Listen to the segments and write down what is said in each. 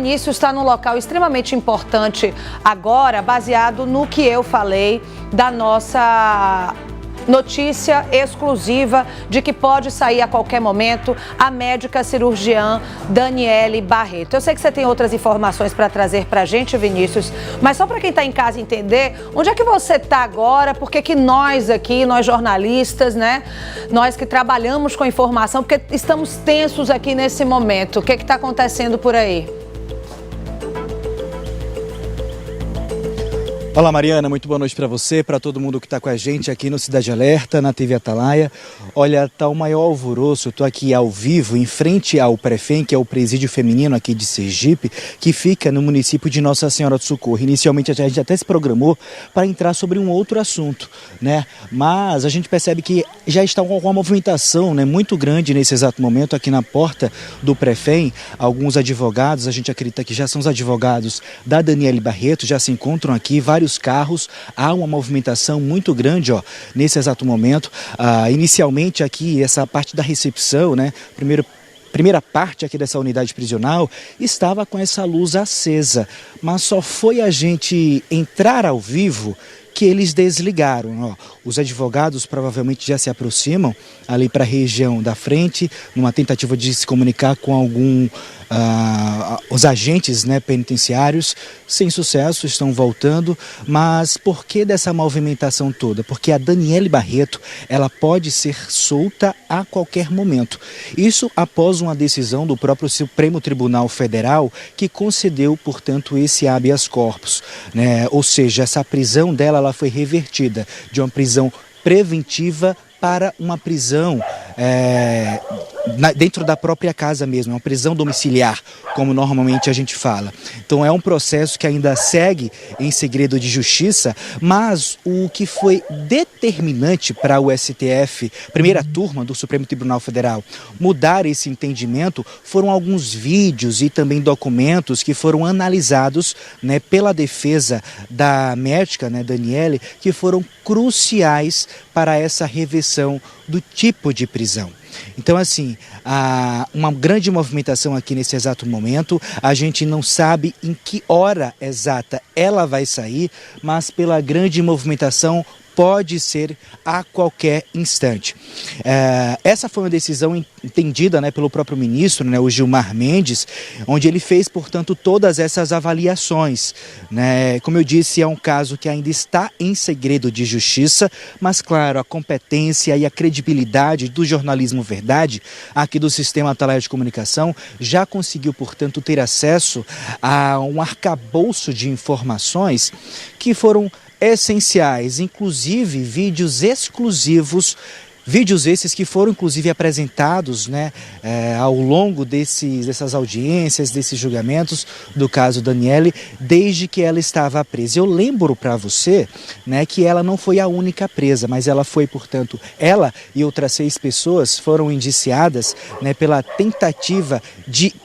Vinícius está num local extremamente importante agora, baseado no que eu falei da nossa notícia exclusiva de que pode sair a qualquer momento a médica cirurgiã Daniele Barreto. Eu sei que você tem outras informações para trazer para a gente, Vinícius, mas só para quem está em casa entender, onde é que você está agora? Por que nós aqui, nós jornalistas, né? Nós que trabalhamos com informação, porque estamos tensos aqui nesse momento. O que está acontecendo por aí? Olá, Mariana, muito boa noite para você, para todo mundo que está com a gente aqui no Cidade Alerta, na TV Atalaia. Olha, está o maior alvoroço, eu estou aqui ao vivo, em frente ao Prefem, que é o presídio feminino aqui de Sergipe, que fica no município de Nossa Senhora do Socorro. Inicialmente a gente até se programou para entrar sobre um outro assunto, né? Mas a gente percebe que já está com uma movimentação, né, muito grande nesse exato momento aqui na porta do Prefem. Alguns advogados, a gente acredita que já são os advogados da Daniele Barreto, já se encontram aqui, vários carros, há uma movimentação muito grande, ó, nesse exato momento. Inicialmente aqui, essa parte da recepção, né, primeira parte aqui dessa unidade prisional estava com essa luz acesa, mas só foi a gente entrar ao vivo que eles desligaram. Ó. Os advogados provavelmente já se aproximam ali para a região da frente, numa tentativa de se comunicar com os agentes, né, penitenciários. Sem sucesso, estão voltando. Mas por que dessa movimentação toda? Porque a Daniele Barreto, ela pode ser solta a qualquer momento. Isso após uma decisão do próprio Supremo Tribunal Federal, que concedeu, portanto, esse habeas corpus, né? Ou seja, essa prisão dela, ela foi revertida de uma prisão preventiva para uma prisão dentro da própria casa mesmo, uma prisão domiciliar, como normalmente a gente fala. Então é um processo que ainda segue em segredo de justiça, mas o que foi determinante para o STF, primeira turma do Supremo Tribunal Federal, mudar esse entendimento foram alguns vídeos e também documentos que foram analisados, né, pela defesa da médica, né, Daniele, que foram cruciais para essa reversão do tipo de prisão. Então, assim, há uma grande movimentação aqui nesse exato momento. A gente não sabe em que hora exata ela vai sair, mas pela grande movimentação pode ser a qualquer instante. Essa foi uma decisão entendida, né, pelo próprio ministro, né, o Gilmar Mendes, onde ele fez, portanto, todas essas avaliações, né? Como eu disse, é um caso que ainda está em segredo de justiça, mas, claro, a competência e a credibilidade do jornalismo Verdade, aqui do Sistema Atalaia de Comunicação, já conseguiu, portanto, ter acesso a um arcabouço de informações que foram essenciais, inclusive vídeos exclusivos, vídeos esses que foram inclusive apresentados, né, ao longo dessas audiências, desses julgamentos do caso Daniele, desde que ela estava presa. Eu lembro para você, né, que ela não foi a única presa, mas ela foi, portanto, ela e outras 6 pessoas foram indiciadas, né, pela tentativa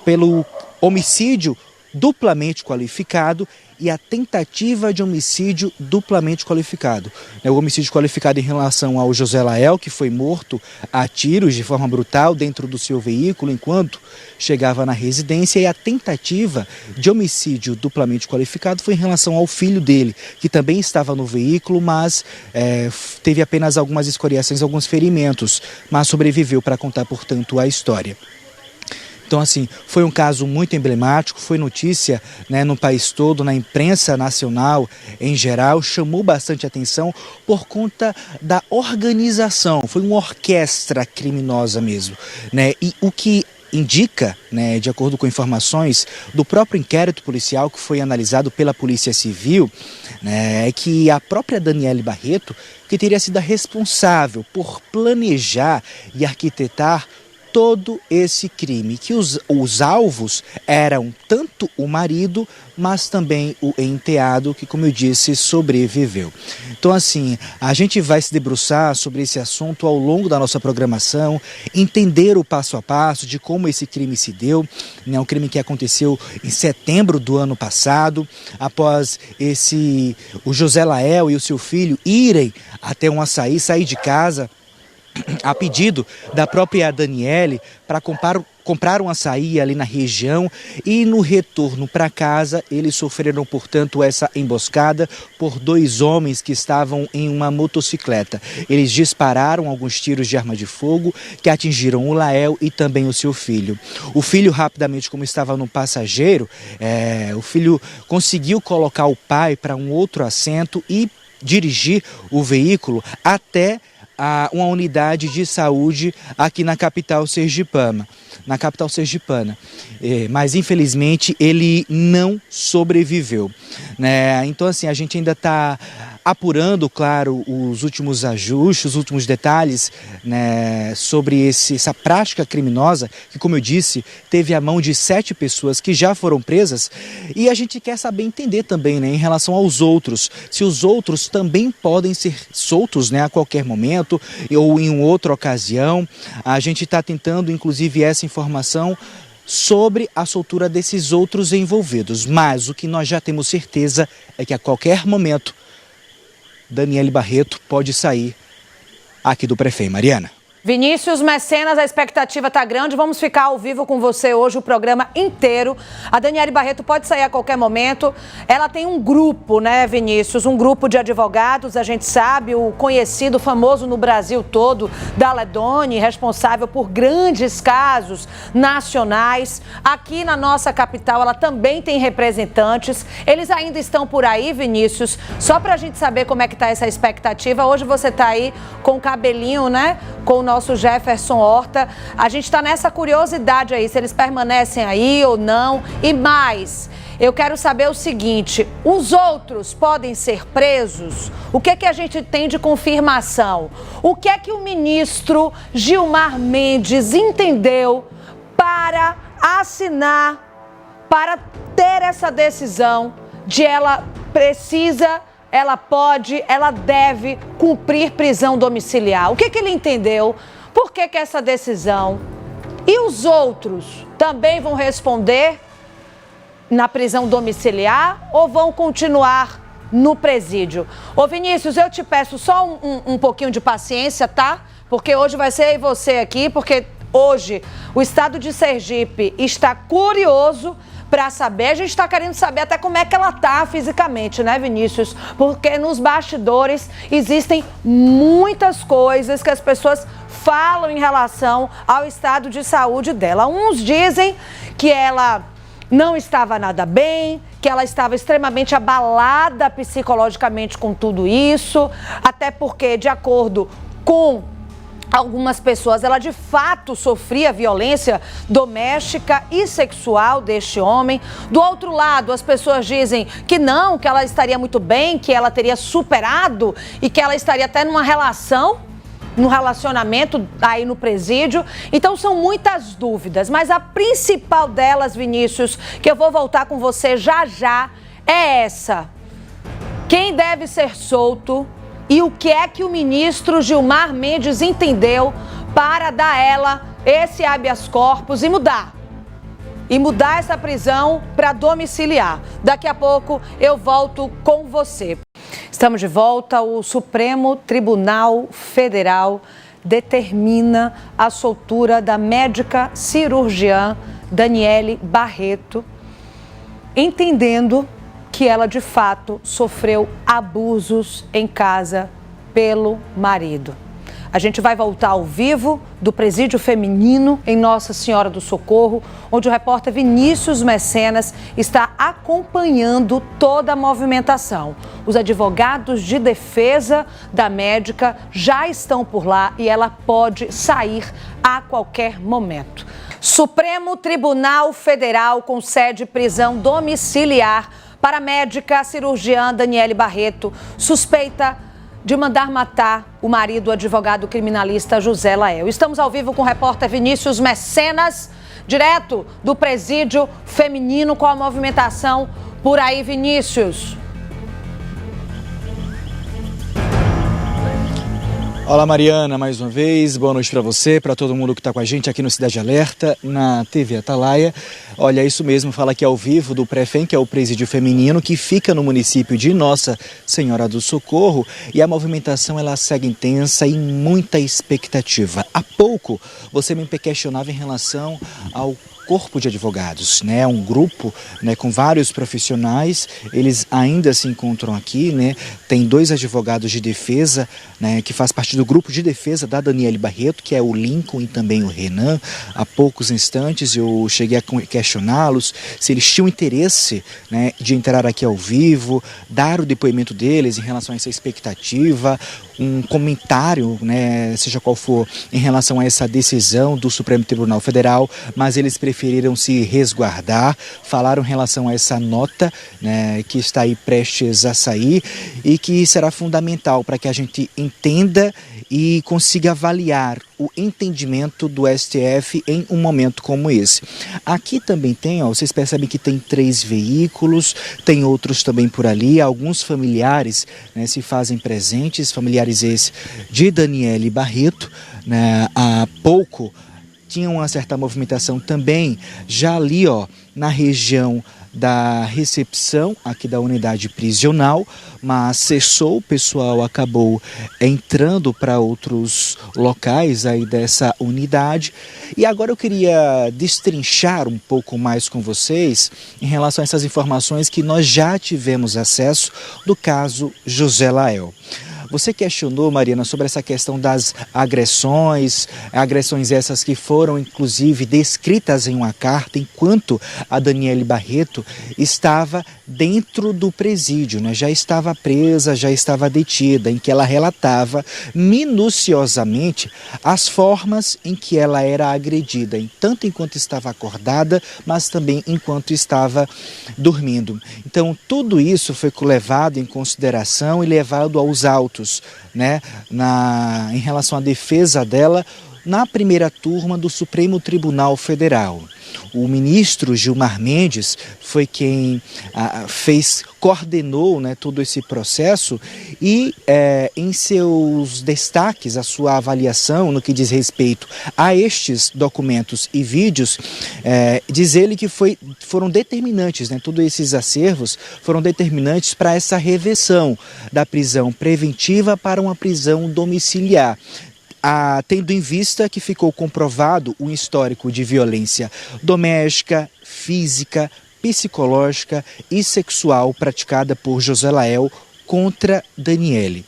pelo homicídio duplamente qualificado e a tentativa de homicídio duplamente qualificado. O homicídio qualificado em relação ao José Lael, que foi morto a tiros de forma brutal dentro do seu veículo enquanto chegava na residência, e a tentativa de homicídio duplamente qualificado foi em relação ao filho dele, que também estava no veículo, mas teve apenas algumas escoriações, alguns ferimentos, mas sobreviveu para contar, portanto, a história. Então, assim, foi um caso muito emblemático, foi notícia, né, no país todo, na imprensa nacional em geral, chamou bastante atenção por conta da organização, foi uma orquestra criminosa mesmo, né, e o que indica, né, de acordo com informações do próprio inquérito policial que foi analisado pela Polícia Civil, né, é que a própria Daniele Barreto, que teria sido a responsável por planejar e arquitetar todo esse crime, que os alvos eram tanto o marido, mas também o enteado, que, como eu disse, sobreviveu. Então, assim, a gente vai se debruçar sobre esse assunto ao longo da nossa programação, entender o passo a passo de como esse crime se deu, né? Um crime que aconteceu em setembro do ano passado, após o José Lael e o seu filho irem até um açaí, sair de casa, a pedido da própria Daniele, para compraram açaí ali na região e no retorno para casa eles sofreram, portanto, essa emboscada por 2 homens que estavam em uma motocicleta. Eles dispararam alguns tiros de arma de fogo que atingiram o Lael e também o seu filho. O filho rapidamente, como estava no passageiro, o filho conseguiu colocar o pai para um outro assento e dirigir o veículo até uma unidade de saúde aqui na capital sergipana. Mas infelizmente ele não sobreviveu, né? Então assim, a gente ainda está apurando, claro, os últimos ajustes, os últimos detalhes, né, sobre essa prática criminosa que, como eu disse, teve a mão de 7 pessoas que já foram presas, e a gente quer saber entender também, né, em relação aos outros, se os outros também podem ser soltos, né, a qualquer momento ou em outra ocasião. A gente está tentando, inclusive, essa informação sobre a soltura desses outros envolvidos, mas o que nós já temos certeza é que a qualquer momento Daniele Barreto pode sair aqui do Prefeito. Mariana. Vinícius Mecenas, a expectativa está grande. Vamos ficar ao vivo com você hoje o programa inteiro. A Daniele Barreto pode sair a qualquer momento. Ela tem um grupo, né, Vinícius? Um grupo de advogados, a gente sabe, o conhecido, famoso no Brasil todo, da Ledone, responsável por grandes casos nacionais. Aqui na nossa capital, ela também tem representantes. Eles ainda estão por aí, Vinícius. Só para a gente saber como é que está essa expectativa. Hoje você está aí com o cabelinho, né? Com o nosso Jefferson Horta. A gente está nessa curiosidade aí, se eles permanecem aí ou não. E mais, eu quero saber o seguinte, os outros podem ser presos? O que é que a gente tem de confirmação? O que é que o ministro Gilmar Mendes entendeu para assinar, para ter essa decisão de ela precisa, ela pode, ela deve cumprir prisão domiciliar? O que que ele entendeu? Por que que essa decisão? E os outros também vão responder na prisão domiciliar ou vão continuar no presídio? Ô Vinícius, eu te peço só um pouquinho de paciência, tá? Porque hoje vai ser você aqui, porque hoje o estado de Sergipe está curioso para saber, a gente está querendo saber até como é que ela está fisicamente, né, Vinícius? Porque nos bastidores existem muitas coisas que as pessoas falam em relação ao estado de saúde dela. Uns dizem que ela não estava nada bem, que ela estava extremamente abalada psicologicamente com tudo isso, até porque, de acordo com algumas pessoas, ela de fato sofria violência doméstica e sexual deste homem. Do outro lado, as pessoas dizem que não, que ela estaria muito bem, que ela teria superado e que ela estaria até num relacionamento aí no presídio. Então são muitas dúvidas, mas a principal delas, Vinícius, que eu vou voltar com você já já, é essa: quem deve ser solto? E o que é que o ministro Gilmar Mendes entendeu para dar a ela esse habeas corpus e mudar essa prisão para domiciliar? Daqui a pouco eu volto com você. Estamos de volta. O Supremo Tribunal Federal determina a soltura da médica cirurgiã Daniele Barreto, entendendo que ela de fato sofreu abusos em casa pelo marido. A gente vai voltar ao vivo do Presídio Feminino em Nossa Senhora do Socorro, onde o repórter Vinícius Mecenas está acompanhando toda a movimentação. Os advogados de defesa da médica já estão por lá e ela pode sair a qualquer momento. Supremo Tribunal Federal concede prisão domiciliar para a médica cirurgiã Daniele Barreto, suspeita de mandar matar o marido, o advogado criminalista José Lael. Estamos ao vivo com o repórter Vinícius Mecenas, direto do Presídio Feminino, com a movimentação por aí, Vinícius. Olá Mariana, mais uma vez, boa noite para você, para todo mundo que está com a gente aqui no Cidade Alerta, na TV Atalaia. Olha, isso mesmo, fala aqui ao vivo do Prefem, que é o presídio feminino, que fica no município de Nossa Senhora do Socorro, e a movimentação ela segue intensa e muita expectativa. Há pouco você me questionava em relação ao Corpo de Advogados, né? Um grupo, né, com vários profissionais, eles ainda se encontram aqui, né? Tem 2 advogados de defesa, né, que faz parte do grupo de defesa da Daniele Barreto, que é o Lincoln e também o Renan. Há poucos instantes eu cheguei a questioná-los se eles tinham interesse, né, de entrar aqui ao vivo, dar o depoimento deles em relação a essa expectativa, um comentário, né, seja qual for, em relação a essa decisão do Supremo Tribunal Federal, mas eles preferiram se resguardar, falaram em relação a essa nota, né, que está aí prestes a sair e que será fundamental para que a gente entenda e consiga avaliar o entendimento do STF em um momento como esse. Aqui também tem, ó, vocês percebem que tem 3 veículos, tem outros também por ali, alguns familiares, né, se fazem presentes, familiares esses de Daniele Barreto, né, há pouco tinha uma certa movimentação também já ali, ó, na região da recepção aqui da unidade prisional, mas cessou, o pessoal acabou entrando para outros locais aí dessa unidade. E agora eu queria destrinchar um pouco mais com vocês em relação a essas informações que nós já tivemos acesso do caso José Lael. Você questionou, Mariana, sobre essa questão das agressões essas que foram inclusive descritas em uma carta enquanto a Daniele Barreto estava dentro do presídio, né? Já estava presa, já estava detida, em que ela relatava minuciosamente as formas em que ela era agredida, tanto enquanto estava acordada, mas também enquanto estava dormindo. Então, tudo isso foi levado em consideração e levado aos autos, né, em relação à defesa dela na primeira turma do Supremo Tribunal Federal. O ministro Gilmar Mendes foi quem coordenou, né, todo esse processo e em seus destaques, a sua avaliação no que diz respeito a estes documentos e vídeos, diz ele que foram determinantes, né, todos esses acervos foram determinantes para essa reversão da prisão preventiva para uma prisão domiciliar. Tendo em vista que ficou comprovado um histórico de violência doméstica, física, psicológica e sexual praticada por José Lael contra Daniele.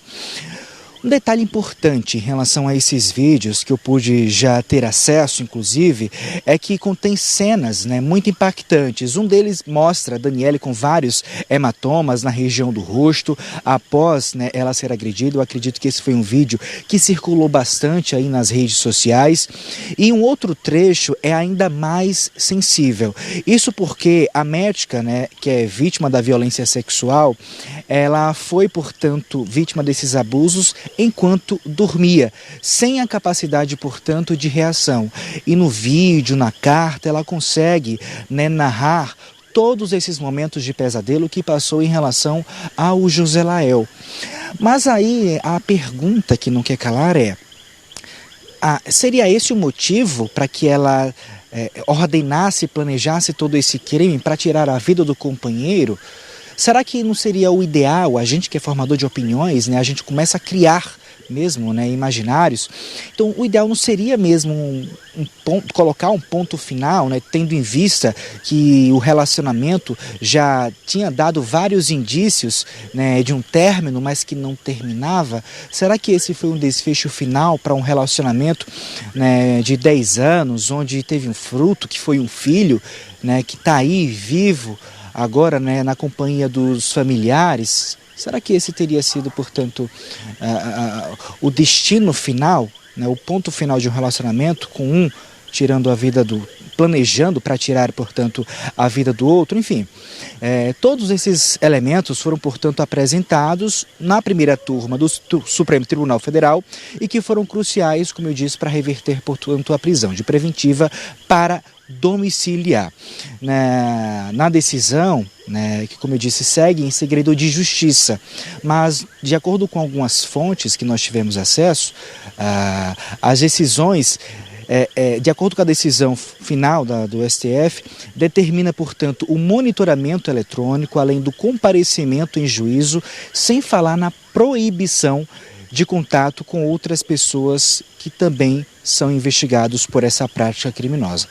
Um detalhe importante em relação a esses vídeos, que eu pude já ter acesso, inclusive, é que contém cenas, né, muito impactantes. Um deles mostra a Daniele com vários hematomas na região do rosto, após, né, ela ser agredida. Eu acredito que esse foi um vídeo que circulou bastante aí nas redes sociais. E um outro trecho é ainda mais sensível. Isso porque a médica, né, que é vítima da violência sexual, ela foi, portanto, vítima desses abusos enquanto dormia, sem a capacidade, portanto, de reação. E no vídeo, na carta, ela consegue, né, narrar todos esses momentos de pesadelo que passou em relação ao José Lael. Mas aí a pergunta que não quer calar é: seria esse o motivo para que ela ordenasse, planejasse todo esse crime para tirar a vida do companheiro? Será que não seria o ideal, a gente que é formador de opiniões, né, a gente começa a criar mesmo, né, imaginários? Então o ideal não seria mesmo colocar um ponto final, né, tendo em vista que o relacionamento já tinha dado vários indícios, né, de um término, mas que não terminava? Será que esse foi um desfecho final para um relacionamento, né, de 10 anos, onde teve um fruto, que foi um filho, né, que está aí vivo agora, né, na companhia dos familiares? Será que esse teria sido, portanto, o destino final, né, o ponto final de um relacionamento, com um tirando a vida planejando para tirar, portanto, a vida do outro? Enfim, todos esses elementos foram, portanto, apresentados na primeira turma do Supremo Tribunal Federal e que foram cruciais, como eu disse, para reverter, portanto, a prisão de preventiva para domiciliar. Na decisão, que, como eu disse, segue em segredo de justiça, mas de acordo com algumas fontes que nós tivemos acesso, as decisões, de acordo com a decisão final do STF, determina, portanto, o monitoramento eletrônico, além do comparecimento em juízo, sem falar na proibição de contato com outras pessoas que também são investigados por essa prática criminosa.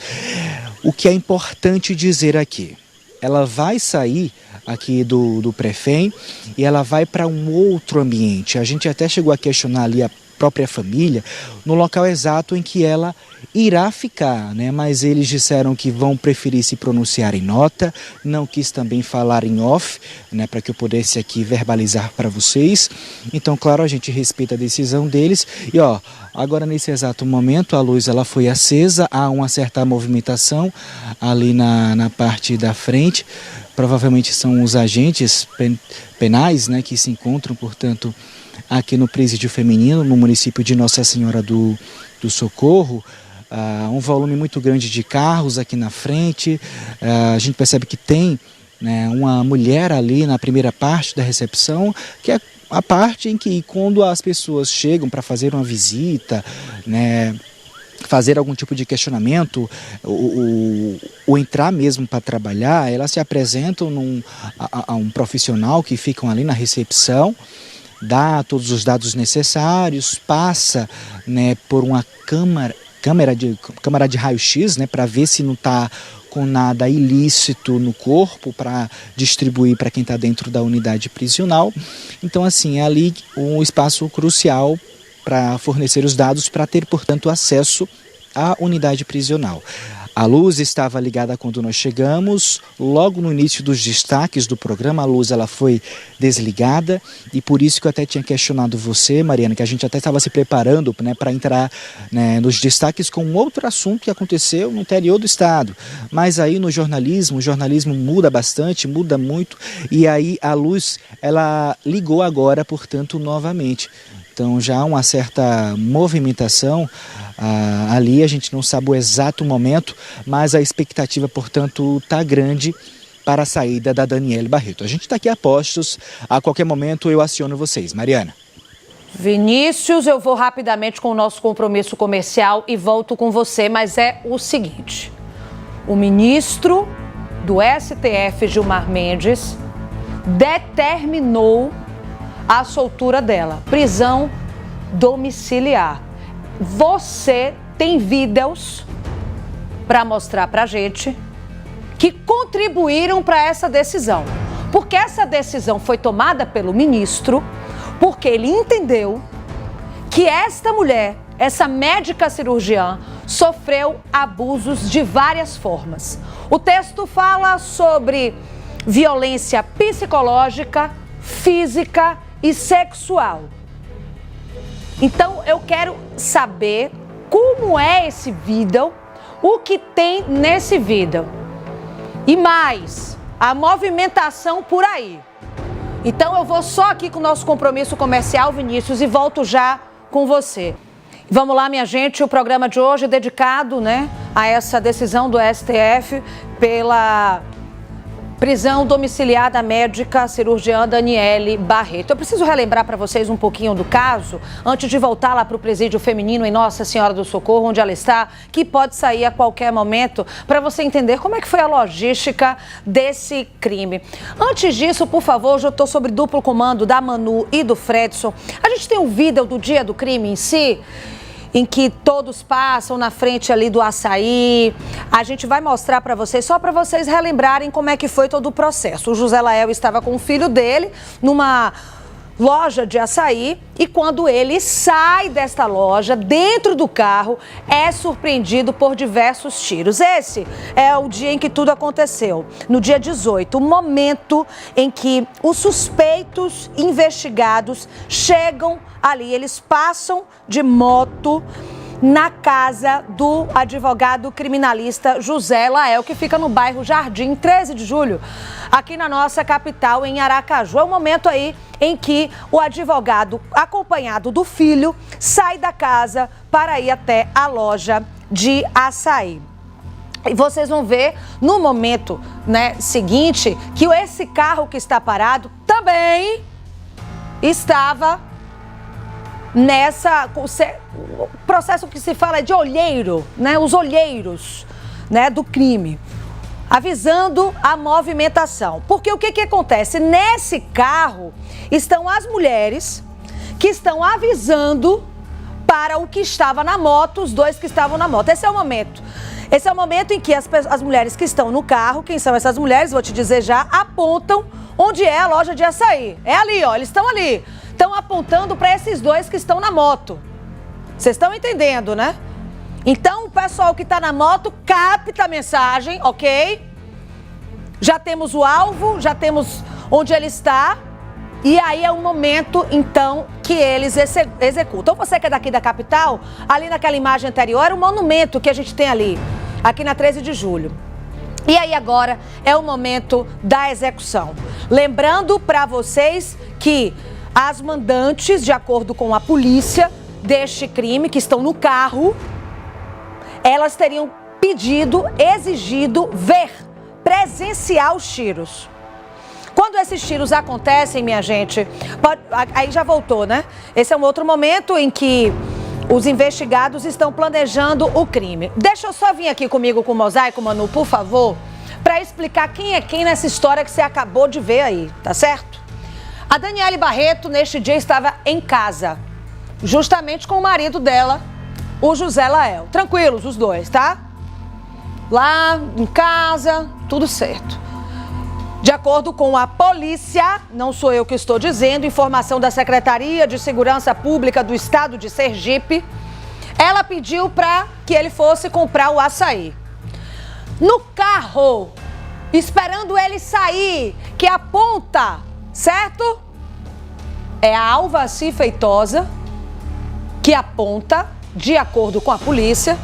O que é importante dizer aqui, ela vai sair aqui do Prefem e ela vai para um outro ambiente. A gente até chegou a questionar ali a própria família no local exato em que ela irá ficar, mas eles disseram que vão preferir se pronunciar em nota, não quis também falar em off, para que eu pudesse aqui verbalizar para vocês. Então, claro, a gente respeita a decisão deles e agora nesse exato momento a luz ela foi acesa, há uma certa movimentação ali na parte da frente, provavelmente são os agentes penais, que se encontram, portanto, aqui no Presídio Feminino, no município de Nossa Senhora do Socorro. Um volume muito grande de carros aqui na frente. A gente percebe que tem uma mulher ali na primeira parte da recepção, que é a parte em que, quando as pessoas chegam para fazer uma visita, fazer algum tipo de questionamento, ou entrar mesmo para trabalhar, elas se apresentam a um profissional que ficam ali na recepção, dá todos os dados necessários, passa por uma câmara de raio-x, para ver se não está com nada ilícito no corpo, para distribuir para quem está dentro da unidade prisional. Então, assim, é ali um espaço crucial para fornecer os dados, para ter, portanto, acesso à unidade prisional. A luz estava ligada quando nós chegamos, logo no início dos destaques do programa, a luz ela foi desligada, e por isso que eu até tinha questionado você, Mariana, que a gente até estava se preparando para entrar nos destaques com um outro assunto que aconteceu no interior do estado. Mas aí no jornalismo, o jornalismo muda bastante, muda muito, e aí a luz ela ligou agora, portanto, novamente. Então já há uma certa movimentação ali, a gente não sabe o exato momento, mas a expectativa, portanto, está grande para a saída da Daniele Barreto. A gente está aqui a postos, a qualquer momento eu aciono vocês. Mariana. Vinícius, eu vou rapidamente com o nosso compromisso comercial e volto com você, mas é o seguinte: o ministro do STF, Gilmar Mendes, determinou a soltura dela, prisão domiciliar. Você tem vídeos para mostrar para a gente que contribuíram para essa decisão. Porque essa decisão foi tomada pelo ministro, porque ele entendeu que esta mulher, essa médica cirurgiã, sofreu abusos de várias formas. O texto fala sobre violência psicológica, física e sexual. Então eu quero saber como é esse vídeo, o que tem nesse vídeo e mais a movimentação por aí. Então eu vou só aqui com o nosso compromisso comercial, Vinícius, e volto já com você. Vamos lá, minha gente, o programa de hoje é dedicado, a essa decisão do STF pela prisão domiciliar da médica cirurgiã Daniele Barreto. Eu preciso relembrar para vocês um pouquinho do caso, antes de voltar lá para o Presídio Feminino em Nossa Senhora do Socorro, onde ela está, que pode sair a qualquer momento, para você entender como é que foi a logística desse crime. Antes disso, por favor, hoje eu estou sob duplo comando da Manu e do Fredson. A gente tem um vídeo do dia do crime em si, em que todos passam na frente ali do açaí. A gente vai mostrar para vocês, só para vocês relembrarem como é que foi todo o processo. O José Lael estava com o filho dele numa loja de açaí e quando ele sai desta loja, dentro do carro, é surpreendido por diversos tiros. Esse é o dia em que tudo aconteceu, no dia 18, o momento em que os suspeitos investigados chegam ali, eles passam de moto na casa do advogado criminalista José Lael, que fica no bairro Jardim 13 de Julho, aqui na nossa capital, em Aracaju. É o momento aí em que o advogado, acompanhado do filho, sai da casa para ir até a loja de açaí. E vocês vão ver no momento, né, seguinte que esse carro que está parado também estava nessa o processo que se fala de olheiro, né, os olheiros, né, do crime, avisando a movimentação. Porque o que acontece? Nesse carro estão as mulheres que estão avisando para o que estava na moto, os dois que estavam na moto. Esse é o momento em que as mulheres que estão no carro, quem são essas mulheres, vou te dizer já, apontam onde é a loja de açaí. É ali, ó, eles estão ali. Estão apontando para esses dois que estão na moto. Vocês estão entendendo, né? Então, o pessoal que está na moto capta a mensagem, ok? Já temos o alvo, já temos onde ele está. E aí é o momento, então, que eles executam. Você que é daqui da capital, ali naquela imagem anterior, era o monumento que a gente tem ali, aqui na 13 de julho. E aí agora é o momento da execução. Lembrando para vocês que as mandantes, de acordo com a polícia deste crime, que estão no carro, elas teriam pedido, exigido ver, presenciar os tiros. Quando esses tiros acontecem, minha gente, aí já voltou, né? Esse é um outro momento em que os investigados estão planejando o crime. Deixa eu só vir aqui comigo com o mosaico, Manu, por favor, para explicar quem é quem nessa história que você acabou de ver aí, tá certo? A Daniele Barreto, neste dia, estava em casa, justamente com o marido dela, o José Lael. Tranquilos os dois, tá? Lá em casa, tudo certo. De acordo com a polícia, não sou eu que estou dizendo, informação da Secretaria de Segurança Pública do Estado de Sergipe, ela pediu para que ele fosse comprar o açaí. No carro, esperando ele sair, que aponta, certo? É a Alvaci Feitosa que aponta, de acordo com a polícia.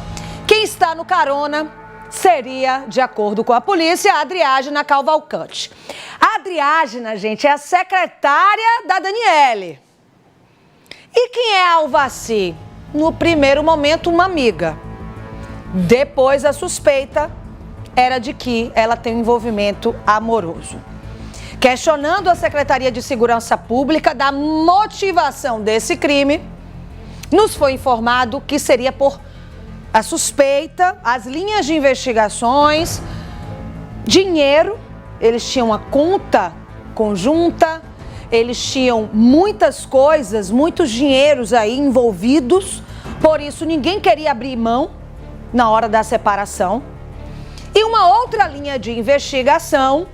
Quem está no carona seria, de acordo com a polícia, a Adriágena Cavalcante. A Adriágena, gente, é a secretária da Daniele. E quem é a Alvaci? No primeiro momento, uma amiga. Depois, a suspeita era de que ela tem um envolvimento amoroso. Questionando a Secretaria de Segurança Pública da motivação desse crime, nos foi informado que seria por a suspeita, as linhas de investigações, dinheiro, eles tinham uma conta conjunta, eles tinham muitas coisas, muitos dinheiros aí envolvidos, por isso ninguém queria abrir mão na hora da separação. E uma outra linha de investigação,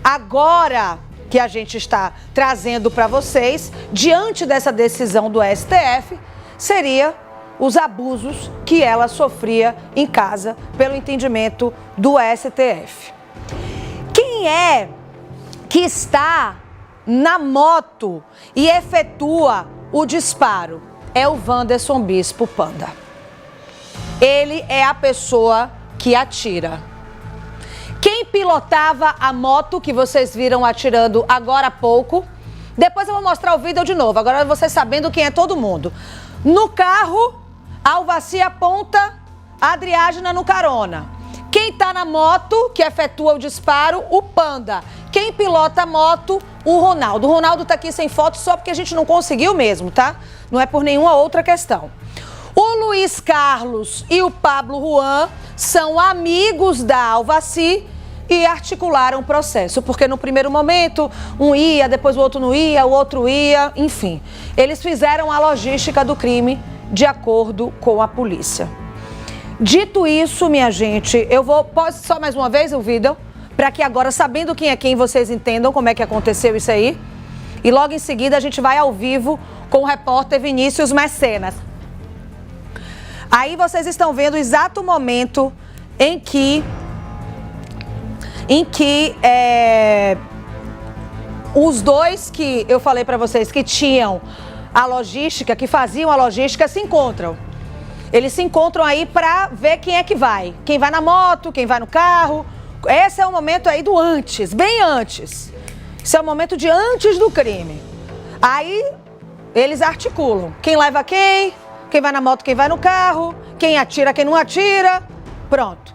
agora que a gente está trazendo para vocês, diante dessa decisão do STF, seria os abusos que ela sofria em casa, pelo entendimento do STF. Quem é que está na moto e efetua o disparo? É o Wanderson Bispo Panda. Ele é a pessoa que atira. Quem pilotava a moto que vocês viram atirando agora há pouco, depois eu vou mostrar o vídeo de novo, agora vocês sabendo quem é todo mundo. No carro, a Alvaci aponta a Adriágena no carona. Quem está na moto, que efetua o disparo, o Panda. Quem pilota a moto, o Ronaldo. O Ronaldo está aqui sem foto só porque a gente não conseguiu mesmo, tá? Não é por nenhuma outra questão. O Luiz Carlos e o Pablo Juan são amigos da Alvaci e articularam o processo, porque no primeiro momento um ia, depois o outro não ia, o outro ia, enfim. Eles fizeram a logística do crime de acordo com a polícia. Dito isso, minha gente, eu vou... Pode só mais uma vez o vídeo? Para que agora, sabendo quem é quem, vocês entendam como é que aconteceu isso aí. E logo em seguida a gente vai ao vivo com o repórter Vinícius Mecenas. Aí vocês estão vendo o exato momento em que os dois que eu falei para vocês que tinham a logística, que faziam a logística, se encontram. Eles se encontram aí para ver quem é que vai. Quem vai na moto, quem vai no carro. Esse é o momento aí do antes, bem antes. Esse é o momento de antes do crime. Aí eles articulam. Quem leva quem vai na moto, quem vai no carro, quem atira, quem não atira. Pronto.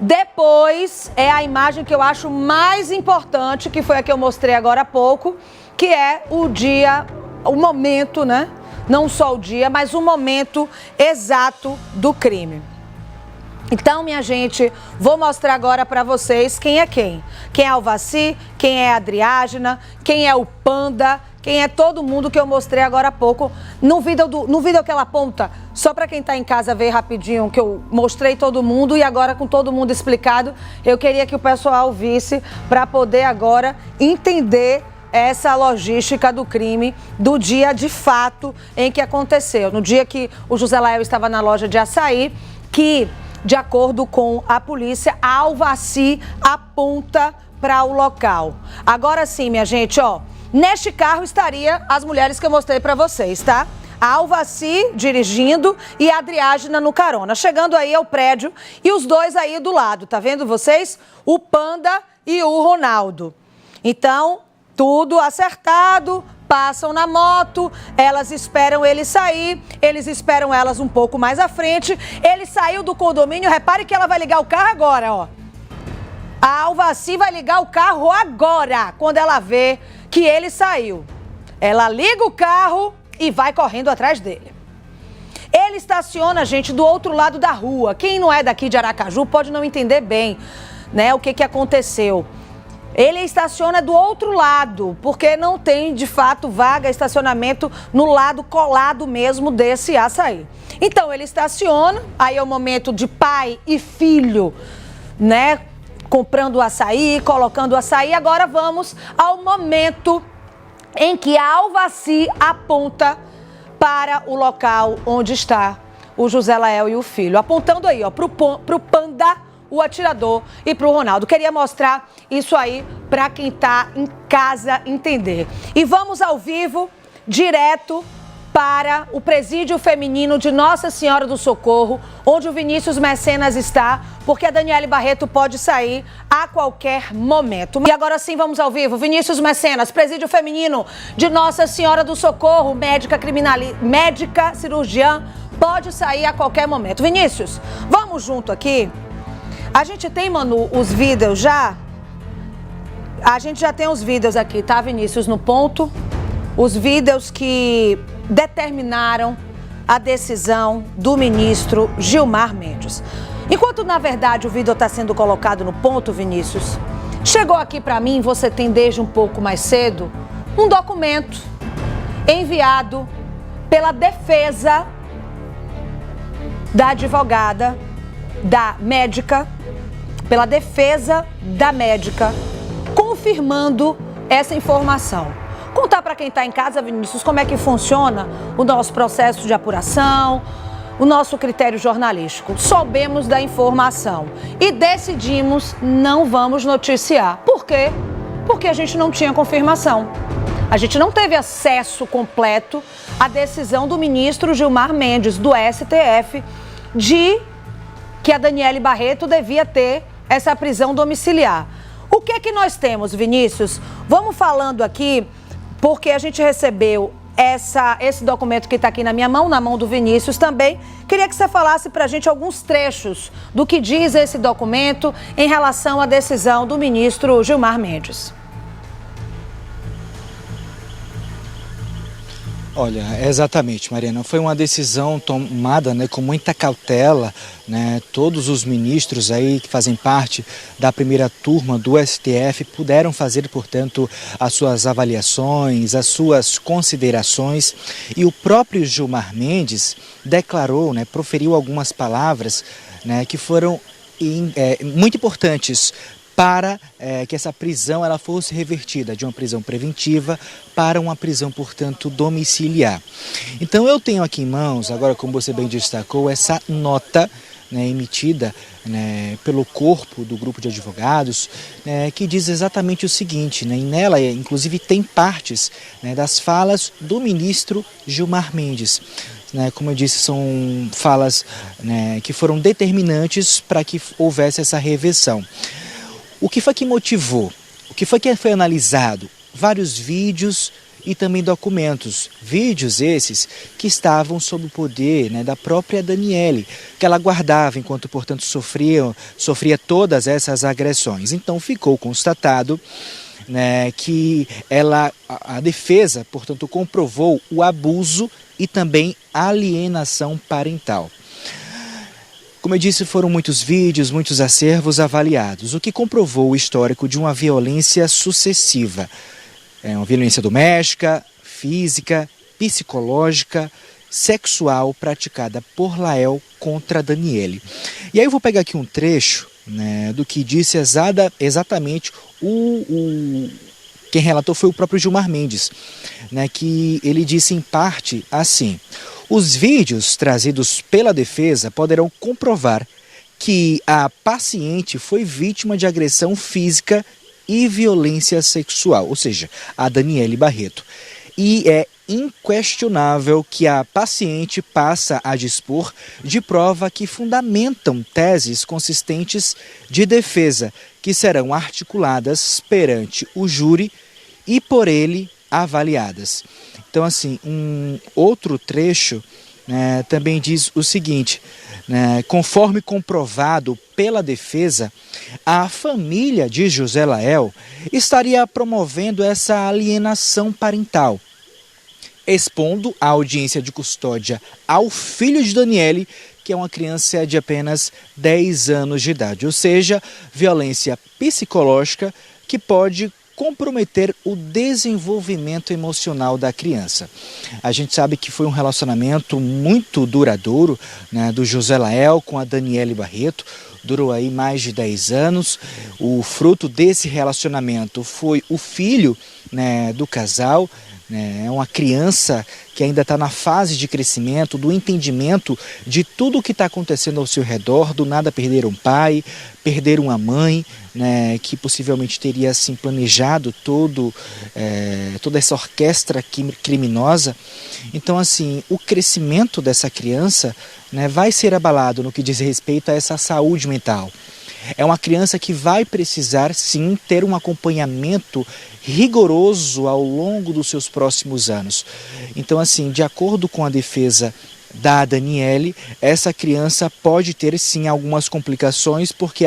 Depois é a imagem que eu acho mais importante, que foi a que eu mostrei agora há pouco, que é o dia, o momento, né? Não só o dia, mas o momento exato do crime. Então, minha gente, vou mostrar agora para vocês quem é quem. Quem é Alvaci, quem é a Adriágena, quem é o Panda, quem é todo mundo que eu mostrei agora há pouco. No vídeo que ela aponta, só para quem está em casa ver rapidinho, que eu mostrei todo mundo e agora com todo mundo explicado, eu queria que o pessoal visse para poder agora entender essa logística do crime, do dia de fato em que aconteceu. No dia que o José Lael estava na loja de açaí, que, de acordo com a polícia, a Alvaci aponta para o local. Agora sim, minha gente, ó, neste carro estaria as mulheres que eu mostrei para vocês, tá? A Alvaci dirigindo e a Adriágena no carona. Chegando aí ao prédio e os dois aí do lado, tá vendo vocês? O Panda e o Ronaldo. Então, tudo acertado, passam na moto, elas esperam ele sair, eles esperam elas um pouco mais à frente. Ele saiu do condomínio, repare que ela vai ligar o carro agora, ó. A Alvaci vai ligar o carro agora, quando ela vê que ele saiu. Ela liga o carro e vai correndo atrás dele. Ele estaciona, gente, do outro lado da rua. Quem não é daqui de Aracaju pode não entender bem, né, o que aconteceu. Ele estaciona do outro lado, porque não tem, de fato, vaga, estacionamento no lado colado mesmo desse açaí. Então, ele estaciona, aí é o momento de pai e filho, né, comprando o açaí, colocando o açaí. Agora vamos ao momento em que a Alvaci aponta para o local onde está o José Lael e o filho. Apontando aí, ó, pro Panda, o atirador, e pro Ronaldo. Queria mostrar isso aí para quem tá em casa entender. E vamos ao vivo, direto para o presídio feminino de Nossa Senhora do Socorro, onde o Vinícius Mecenas está, porque a Daniele Barreto pode sair a qualquer momento. E agora sim, vamos ao vivo. Vinícius Mecenas, presídio feminino de Nossa Senhora do Socorro, médica cirurgiã, pode sair a qualquer momento. Vinícius, vamos junto aqui. A gente tem, Manu, os vídeos já? A gente já tem os vídeos aqui, tá, Vinícius, no ponto? Os vídeos que determinaram a decisão do ministro Gilmar Mendes. Enquanto, na verdade, o vídeo está sendo colocado no ponto, Vinícius, chegou aqui para mim, você tem desde um pouco mais cedo, um documento enviado pela defesa da advogada, da médica, pela defesa da médica, confirmando essa informação. Contar para quem está em casa, Vinícius, como é que funciona o nosso processo de apuração, o nosso critério jornalístico. Soubemos da informação e decidimos não vamos noticiar. Por quê? Porque a gente não tinha confirmação. A gente não teve acesso completo à decisão do ministro Gilmar Mendes, do STF, de que a Daniele Barreto devia ter essa prisão domiciliar. O que é que nós temos, Vinícius? Vamos falando aqui, porque a gente recebeu esse documento que está aqui na minha mão, na mão do Vinícius também. Queria que você falasse para a gente alguns trechos do que diz esse documento em relação à decisão do ministro Gilmar Mendes. Olha, exatamente, Mariana. Foi uma decisão tomada, né, com muita cautela, né? Todos os ministros aí que fazem parte da primeira turma do STF puderam fazer, portanto, as suas avaliações, as suas considerações. E o próprio Gilmar Mendes declarou, né, proferiu algumas palavras, né, que foram muito importantes para que essa prisão ela fosse revertida de uma prisão preventiva para uma prisão, portanto, domiciliar. Então eu tenho aqui em mãos, agora como você bem destacou, essa nota, né, emitida, né, pelo corpo do grupo de advogados, né, que diz exatamente o seguinte, né, e nela inclusive tem partes, né, das falas do ministro Gilmar Mendes. Né, como eu disse, são falas, né, que foram determinantes para que houvesse essa reversão. O que foi que motivou? O que foi analisado? Vários vídeos e também documentos, vídeos esses que estavam sob o poder, né, da própria Daniele, que ela guardava enquanto, portanto, sofria todas essas agressões. Então ficou constatado, né, que a defesa, portanto, comprovou o abuso e também alienação parental. Como eu disse, foram muitos vídeos, muitos acervos avaliados, o que comprovou o histórico de uma violência sucessiva. Uma violência doméstica, física, psicológica, sexual praticada por Lael contra Daniele. E aí eu vou pegar aqui um trecho, né, do que disse exatamente quem relatou foi o próprio Gilmar Mendes, né, que ele disse em parte assim: os vídeos trazidos pela defesa poderão comprovar que a paciente foi vítima de agressão física e violência sexual, ou seja, a Daniele Barreto. E é inquestionável que a paciente passa a dispor de prova que fundamentam teses consistentes de defesa, que serão articuladas perante o júri e por ele avaliadas. Então, assim, um outro trecho, né, também diz o seguinte, né, conforme comprovado pela defesa, a família de José Lael estaria promovendo essa alienação parental, expondo a audiência de custódia ao filho de Daniele, que é uma criança de apenas 10 anos de idade, ou seja, violência psicológica que pode comprometer o desenvolvimento emocional da criança. A gente sabe que foi um relacionamento muito duradouro, né, do José Lael com a Daniele Barreto, durou aí mais de 10 anos. O fruto desse relacionamento foi o filho, né, do casal. É uma criança que ainda está na fase de crescimento, do entendimento de tudo o que está acontecendo ao seu redor. Do nada perderam um pai, perderam uma mãe, né, que possivelmente teria assim, planejado toda essa orquestra criminosa. Então, assim, o crescimento dessa criança, né, vai ser abalado no que diz respeito a essa saúde mental. É uma criança que vai precisar, sim, ter um acompanhamento rigoroso ao longo dos seus próximos anos. Então, assim, de acordo com a defesa da Daniele, essa criança pode ter, sim, algumas complicações, porque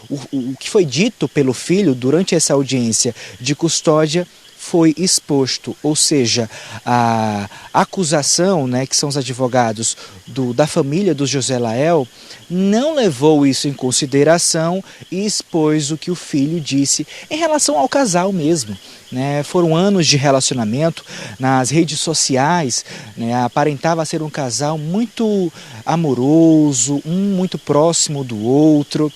o que foi dito pelo filho durante essa audiência de custódia foi exposto, ou seja, a acusação, né, que são os advogados da família do José Lael, não levou isso em consideração e expôs o que o filho disse em relação ao casal mesmo. Né? Foram anos de relacionamento nas redes sociais, né? Aparentava ser um casal muito amoroso, um muito próximo do outro,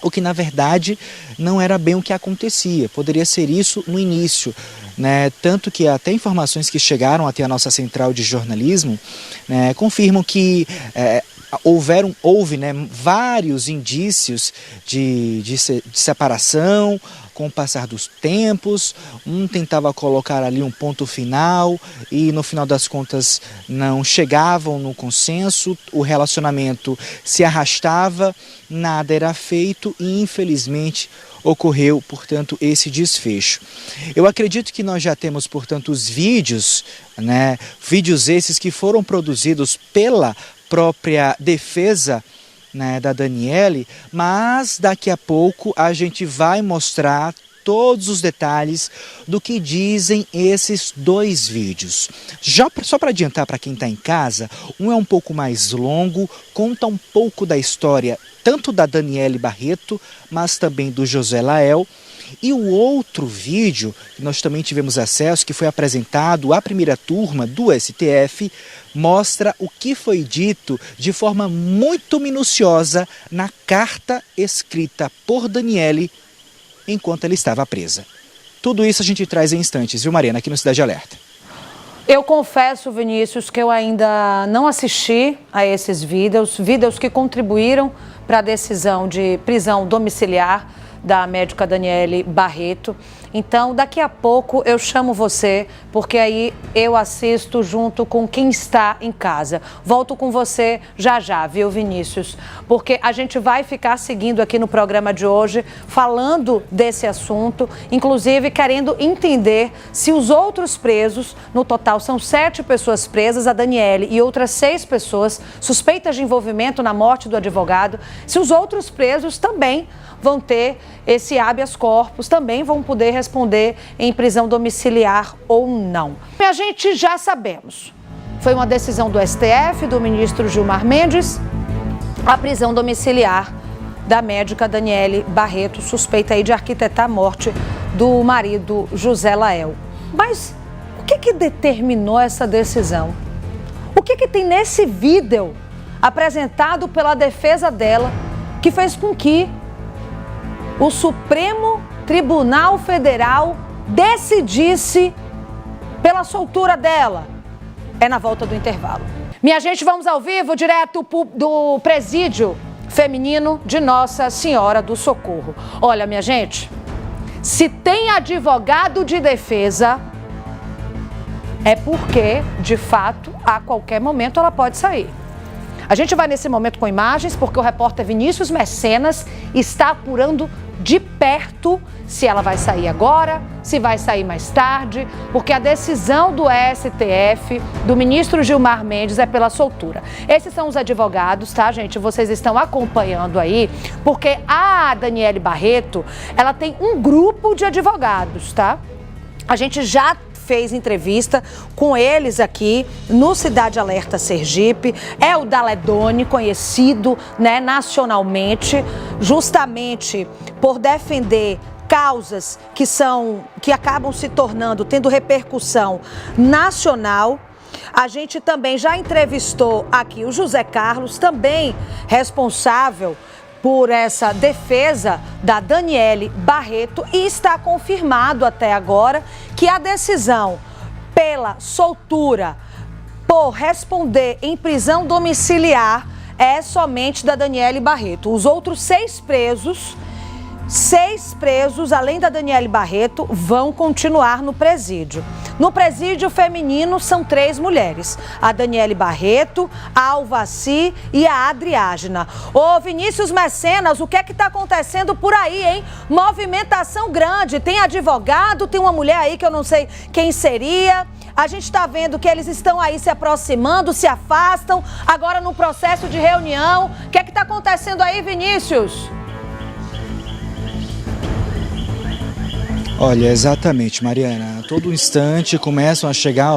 o que na verdade não era bem o que acontecia. Poderia ser isso no início, né? Tanto que até informações que chegaram até a nossa central de jornalismo, né, confirmam que houve, né, vários indícios de separação com o passar dos tempos. Um tentava colocar ali um ponto final e no final das contas não chegavam no consenso, o relacionamento se arrastava, nada era feito e infelizmente ocorreu, portanto, esse desfecho. Eu acredito que nós já temos, portanto, os vídeos, né, vídeos esses que foram produzidos pela própria defesa, né, da Daniele, mas daqui a pouco a gente vai mostrar todos os detalhes do que dizem esses dois vídeos. Só para adiantar para quem está em casa, um é um pouco mais longo, conta um pouco da história tanto da Daniele Barreto, mas também do José Lael. E o outro vídeo, que nós também tivemos acesso, que foi apresentado à primeira turma do STF, mostra o que foi dito de forma muito minuciosa na carta escrita por Daniele enquanto ela estava presa. Tudo isso a gente traz em instantes, viu, Mariana, aqui no Cidade Alerta. Eu confesso, Vinícius, que eu ainda não assisti a esses vídeos que contribuíram para a decisão de prisão domiciliar da médica Daniele Barreto. Então, daqui a pouco eu chamo você, porque aí eu assisto junto com quem está em casa. Volto com você já já, viu, Vinícius? Porque a gente vai ficar seguindo aqui no programa de hoje, falando desse assunto, inclusive querendo entender se os outros presos, no total são 7 pessoas presas, a Daniele e outras 6 pessoas suspeitas de envolvimento na morte do advogado, se os outros presos também vão ter esse habeas corpus, também vão poder responder em prisão domiciliar ou não. E a gente já sabemos, foi uma decisão do STF, do ministro Gilmar Mendes, a prisão domiciliar da médica Daniele Barreto, suspeita aí de arquitetar a morte do marido José Lael. Mas o que determinou essa decisão? O que tem nesse vídeo apresentado pela defesa dela que fez com que o Supremo Tribunal Federal decidisse pela soltura dela? É na volta do intervalo. Minha gente, vamos ao vivo, direto do presídio feminino de Nossa Senhora do Socorro. Olha, minha gente, se tem advogado de defesa, é porque, de fato, a qualquer momento ela pode sair. A gente vai nesse momento com imagens, porque o repórter Vinícius Mecenas está apurando de perto se ela vai sair agora, se vai sair mais tarde, porque a decisão do STF, do ministro Gilmar Mendes, é pela soltura. Esses são os advogados, tá, gente? Vocês estão acompanhando aí, porque a Daniele Barreto, ela tem um grupo de advogados, tá? A gente já fez entrevista com eles aqui no Cidade Alerta Sergipe. É o Daledoni, conhecido, né, nacionalmente, justamente por defender causas que acabam se tornando, tendo repercussão nacional. A gente também já entrevistou aqui o José Carlos, também responsável por essa defesa da Daniele Barreto, e está confirmado até agora que a decisão pela soltura, por responder em prisão domiciliar, é somente da Daniele Barreto. Os outros 6 presos, além da Daniele Barreto, vão continuar no presídio. No presídio feminino são 3 mulheres, a Daniele Barreto, a Alvaci e a Adriágena. Ô Vinícius Mecenas, o que é que tá acontecendo por aí, hein? Movimentação grande, tem advogado, tem uma mulher aí que eu não sei quem seria. A gente está vendo que eles estão aí se aproximando, se afastam, agora no processo de reunião. O que é que tá acontecendo aí, Vinícius? Olha, exatamente, Mariana. A todo instante começam a chegar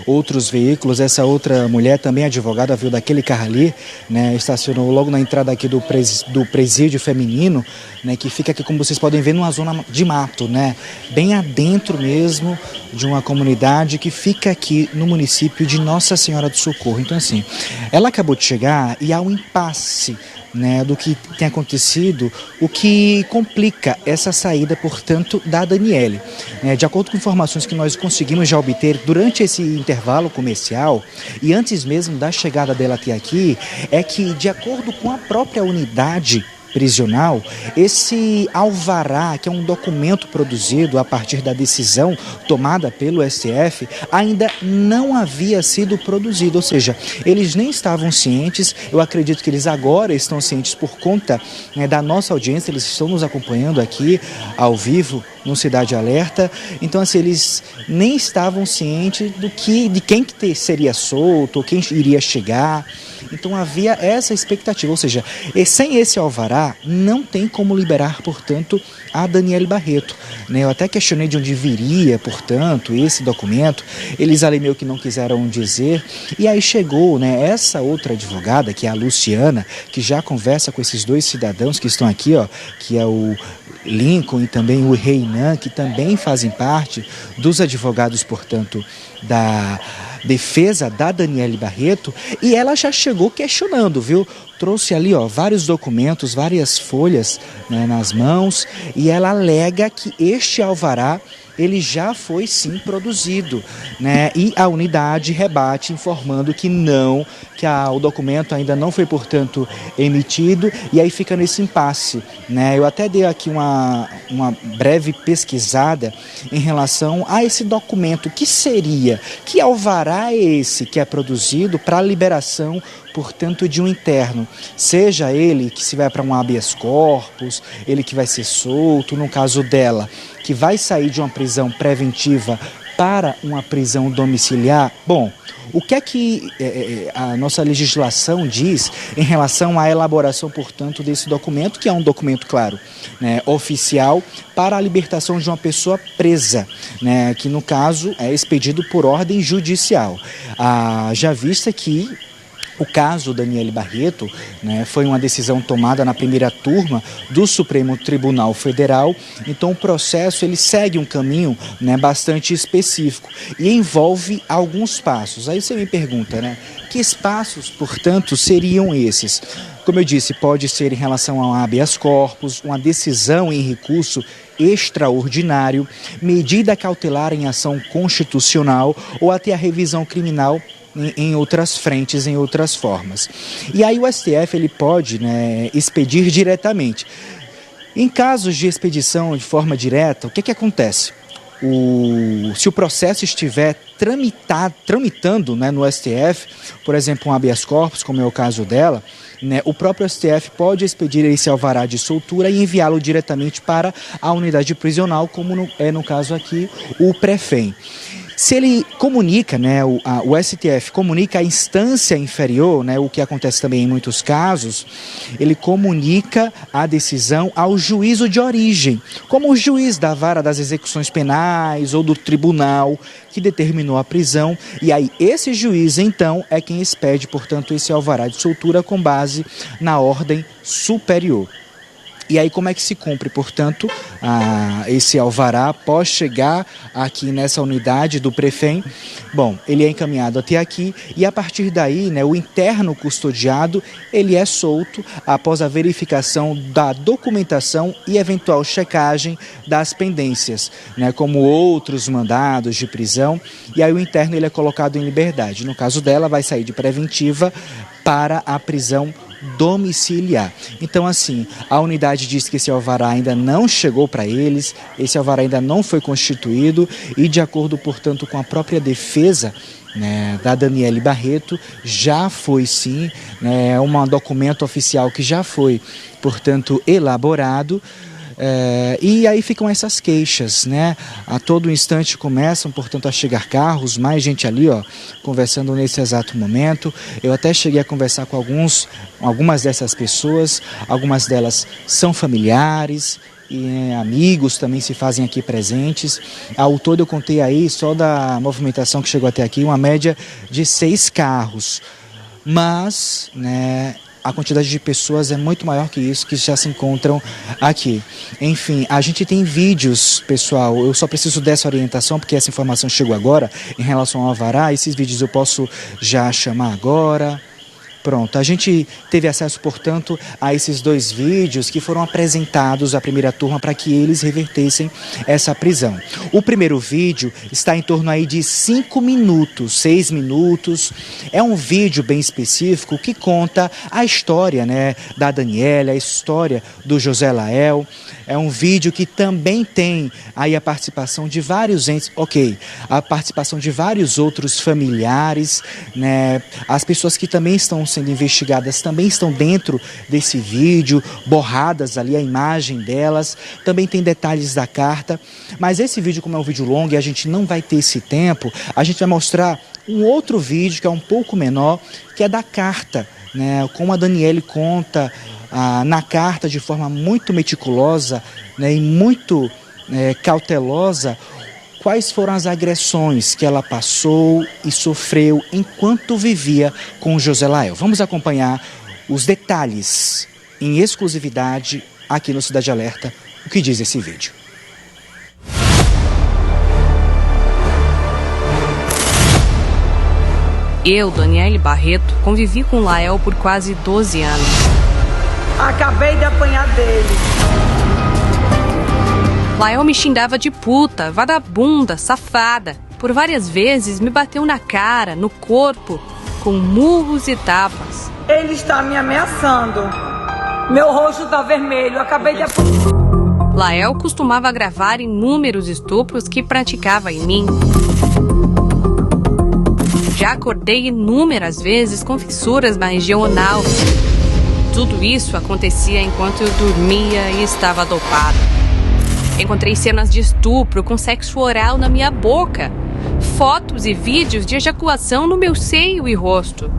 outros veículos. Essa outra mulher, também advogada, viu daquele carro ali, né? Estacionou logo na entrada aqui do presídio feminino, né? Que fica aqui, como vocês podem ver, numa zona de mato, né? Bem adentro mesmo de uma comunidade que fica aqui no município de Nossa Senhora do Socorro. Então, assim, ela acabou de chegar e há um impasse, né, do que tem acontecido, o que complica essa saída, portanto, da Daniele. De acordo com informações que nós conseguimos já obter durante esse intervalo comercial e antes mesmo da chegada dela até aqui, é que, de acordo com a própria unidade prisional, esse alvará, que é um documento produzido a partir da decisão tomada pelo STF, ainda não havia sido produzido, ou seja, eles nem estavam cientes. Eu acredito que eles agora estão cientes por conta, né, da nossa audiência, eles estão nos acompanhando aqui ao vivo no Cidade Alerta. Então, assim, eles nem estavam cientes de quem que seria solto, quem iria chegar. Então havia essa expectativa, ou seja, sem esse alvará não tem como liberar, portanto, a Daniele Barreto, né? Eu até questionei de onde viria, portanto, esse documento. Eles ali meio que não quiseram dizer. E aí chegou, né, essa outra advogada, que é a Luciana, que já conversa com esses 2 cidadãos que estão aqui, ó, que é o Lincoln e também o Reinan, que também fazem parte dos advogados, portanto, da defesa da Daniele Barreto, e ela já chegou questionando, viu? Trouxe ali, ó, vários documentos, várias folhas, né, nas mãos, e ela alega que este alvará ele já foi sim produzido, né? E a unidade rebate informando que não, o documento ainda não foi, portanto, emitido, e aí fica nesse impasse, né? Eu até dei aqui uma breve pesquisada em relação a esse documento. Que alvará é esse que é produzido para a liberação, portanto, de um interno, seja ele que se vai para um habeas corpus, ele que vai ser solto, no caso dela, que vai sair de uma prisão preventiva para uma prisão domiciliar. Bom, o que é que a nossa legislação diz em relação à elaboração, portanto, desse documento, que é um documento, claro, né, oficial para a libertação de uma pessoa presa, né, que no caso é expedido por ordem judicial. Já vista que o caso Daniele Barreto, né, foi uma decisão tomada na primeira turma do Supremo Tribunal Federal, então o processo ele segue um caminho, né, bastante específico e envolve alguns passos. Aí você me pergunta, né, que passos, portanto, seriam esses? Como eu disse, pode ser em relação ao habeas corpus, uma decisão em recurso extraordinário, medida cautelar em ação constitucional ou até a revisão criminal em outras frentes, em outras formas. E aí o STF ele pode, né, expedir diretamente. Em casos de expedição de forma direta, o que acontece? Se o processo estiver tramitando, né, no STF, por exemplo, um habeas corpus, como é o caso dela, né, o próprio STF pode expedir esse alvará de soltura e enviá-lo diretamente para a unidade prisional, como no caso aqui, o Prefem. Se ele comunica, né, o STF comunica a instância inferior, né, o que acontece também em muitos casos, ele comunica a decisão ao juízo de origem, como o juiz da vara das execuções penais ou do tribunal que determinou a prisão, e aí esse juiz, então, é quem expede, portanto, esse alvará de soltura com base na ordem superior. E aí como é que se cumpre, portanto, esse alvará após chegar aqui nessa unidade do Prefem? Bom, ele é encaminhado até aqui e a partir daí, né, o interno custodiado, ele é solto após a verificação da documentação e eventual checagem das pendências, né, como outros mandados de prisão, e aí o interno ele é colocado em liberdade. No caso dela, vai sair de preventiva para a prisão domiciliar. Então, assim, a unidade diz que esse alvará ainda não chegou para eles, esse alvará ainda não foi constituído e, de acordo, portanto, com a própria defesa, né, da Daniele Barreto, já foi sim, né, um documento oficial que já foi, portanto, elaborado. E aí ficam essas queixas, né? A todo instante começam, portanto, a chegar carros, mais gente ali, ó, conversando nesse exato momento. Eu até cheguei a conversar com algumas dessas pessoas, algumas delas são familiares e amigos também se fazem aqui presentes. Ao todo eu contei aí, só da movimentação que chegou até aqui, uma média de 6 carros. Mas, né, a quantidade de pessoas é muito maior que isso que já se encontram aqui. Enfim, a gente tem vídeos, pessoal, eu só preciso dessa orientação porque essa informação chegou agora em relação ao alvará. Esses vídeos eu posso já chamar agora. Pronto, a gente teve acesso, portanto, a esses 2 vídeos que foram apresentados à primeira turma para que eles revertessem essa prisão. O primeiro vídeo está em torno aí de 5 minutos, 6 minutos. É um vídeo bem específico que conta a história, né, da Daniele, a história do José Lael. É um vídeo que também tem aí a participação de vários entes, a participação de vários outros familiares, né, as pessoas que também estão sendo investigadas também estão dentro desse vídeo, borradas ali a imagem delas, também tem detalhes da carta, mas esse vídeo, como é um vídeo longo e a gente não vai ter esse tempo, a gente vai mostrar um outro vídeo que é um pouco menor, que é da carta, né, como a Daniele conta na carta de forma muito meticulosa, né, e muito cautelosa, quais foram as agressões que ela passou e sofreu enquanto vivia com José Lael. Vamos acompanhar os detalhes em exclusividade aqui no Cidade Alerta, o que diz esse vídeo. Eu, Daniele Barreto, convivi com Lael por quase 12 anos. Acabei de apanhar dele. Lael me xingava de puta, vagabunda, safada. Por várias vezes me bateu na cara, no corpo, com murros e tapas. Ele está me ameaçando. Meu rosto está vermelho, acabei de... Lael costumava gravar inúmeros estupros que praticava em mim. Já acordei inúmeras vezes com fissuras na região anal. Tudo isso acontecia enquanto eu dormia e estava dopada. Encontrei cenas de estupro com sexo oral na minha boca, fotos e vídeos de ejaculação no meu seio e rosto.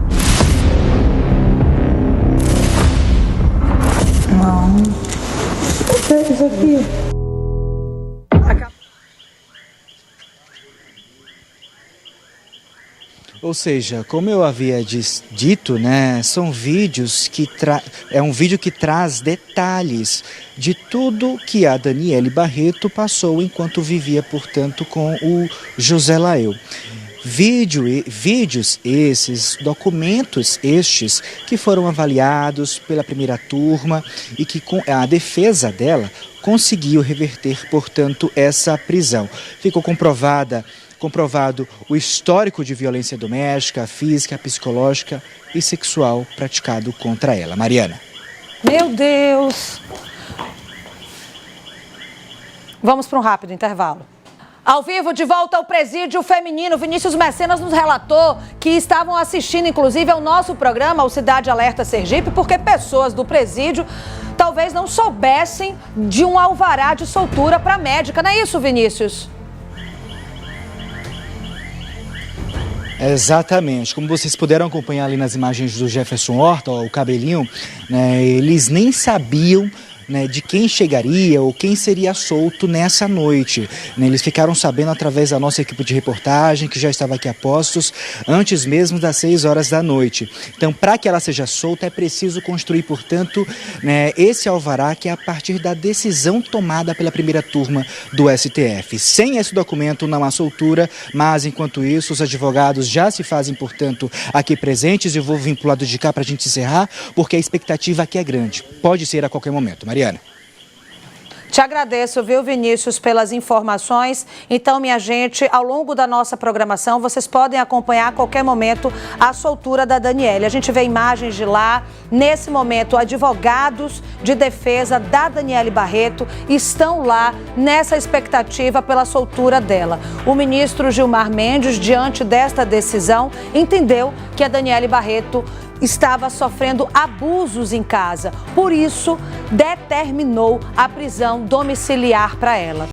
Não. O que é isso aqui? Ou seja, como eu havia dito, né, são vídeos que é um vídeo que traz detalhes de tudo que a Daniele Barreto passou enquanto vivia, portanto, com o José Lael. Vídeos esses, documentos estes, que foram avaliados pela primeira turma e que a defesa dela conseguiu reverter, portanto, essa prisão. Ficou comprovado o histórico de violência doméstica, física, psicológica e sexual praticado contra ela. Mariana. Meu Deus! Vamos para um rápido intervalo. Ao vivo, de volta ao presídio feminino, Vinícius Mecenas nos relatou que estavam assistindo, inclusive, ao nosso programa, ao Cidade Alerta Sergipe, porque pessoas do presídio talvez não soubessem de um alvará de soltura para médica. Não é isso, Vinícius? Exatamente, como vocês puderam acompanhar ali nas imagens do Jefferson Horta, ó, o cabelinho, né, eles nem sabiam, né, de quem chegaria ou quem seria solto nessa noite. Eles ficaram sabendo através da nossa equipe de reportagem, que já estava aqui a postos, antes mesmo das 6 horas da noite. Então, para que ela seja solta, é preciso construir, portanto, né, esse alvará, que é a partir da decisão tomada pela primeira turma do STF. Sem esse documento não há soltura, mas enquanto isso, os advogados já se fazem, portanto, aqui presentes. Eu vou vir para o lado de cá para a gente encerrar, porque a expectativa aqui é grande. Pode ser a qualquer momento. Mariana. Te agradeço, viu, Vinícius, pelas informações. Então, minha gente, ao longo da nossa programação, vocês podem acompanhar a qualquer momento a soltura da Daniele. A gente vê imagens de lá. Nesse momento, advogados de defesa da Daniele Barreto estão lá nessa expectativa pela soltura dela. O ministro Gilmar Mendes, diante desta decisão, entendeu que a Daniele Barreto estava sofrendo abusos em casa. Por isso, determinou a prisão domiciliar para ela.